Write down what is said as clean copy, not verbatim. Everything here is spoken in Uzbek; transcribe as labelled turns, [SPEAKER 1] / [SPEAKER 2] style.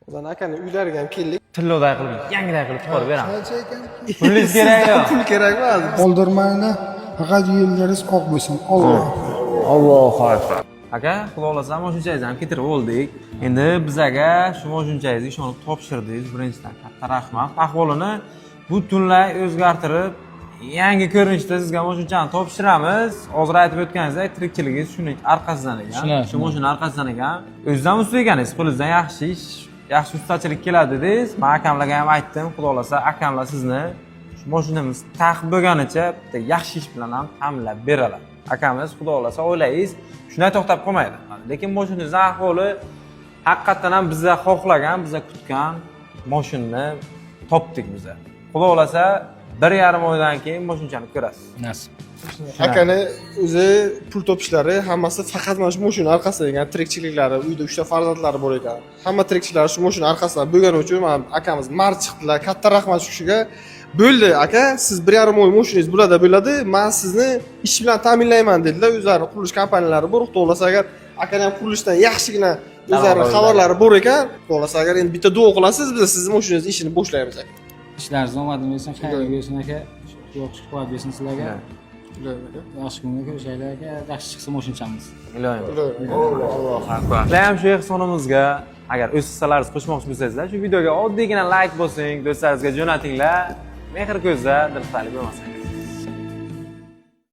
[SPEAKER 1] O'zan akani uylariga ham keldik.
[SPEAKER 2] Tilloday qilib, yangiday qilib chiqarib beraman.
[SPEAKER 3] Qancha ekan?
[SPEAKER 2] Pulingiz kerak yo'q.
[SPEAKER 1] Pul kerakmi hozir?
[SPEAKER 3] Qoldirmanglar, faqat yo'llaringiz oq bo'lsin. Alloh.
[SPEAKER 2] Allohu akbar. Aka, xudo xolasa mashinangizni ham ketirib oldik. Endi bizaga shu mashinangizga ishonib topshirdingiz. Birinchidan katta rahmat. Ahvolini butunlay o'zgartirib, yangi ko'rinishda sizga mashinani topshiramiz. Hozir aytib o'tganingizdek, tirikchiligingiz shuning arkasidan ekan. Shu mashina arkasidan ekan. O'zingizdan usta ekansiz, qo'lingizdan yaxshi ish, yaxshi ustachilik keladi dedingiz. Men akamlarga ham aytdim, xudo xolasa akamlar sizni shu mashinamiz taqib bo'lganicha bitta yaxshi ish bilan ham ta'minlab beradi. Akamiz xudo xolasa o'ylaysiz, shunday to'xtab qolmaydi. Lekin mashinangizning ahvoli haqiqatan ham biza xohlagan, biza kutgan mashinani topdik biza. Xudo xolasa 1,5 oydan keyin mashinani ko'rasiz.
[SPEAKER 4] Nasib.
[SPEAKER 1] Akani o'zi pul topishlari hammasi faqat mana shu mashina arkasida ekan, tirikchiliklari, uyda 3 ta farzandlari bor ekan. Hamma tirikchilari shu mashina arkasida bo'lgani uchun men akamiz mard chiqdilar. Katta rahmat shu kishiga. Bo'ldi aka, siz 1,5 oy mashinangiz bo'ladi. Men sizni ish bilan ta'minlayman dedilar. O'zlari qurilish kompaniyalari bor. Xudo xolasa agar akani ham qurilishdan yaxshigina o'zlari xabarlari bor ekan, xudo xolasa agar endi bitta duo qilasiz, biz sizni mashinangizni ishini boshlaymiz aka.
[SPEAKER 4] Ishlaringiz omadli bo'lsin, xayrli bo'lsin aka. Yo'q chiqib bersin sizlarga. Yaxshi kunga ko'rishaylik aka. Yaxshi chiqsa mashinamiz.
[SPEAKER 2] Ilohim. Allohu akbar. Ham shu ehsonimizga agar o'z hissalaringizni qo'shmoqchi bo'lsangiz, shu videoga oddiygina like bosing, do'stlaringizga jo'natinglar. Mehr ko'zda dilxiralik bo'lmasin.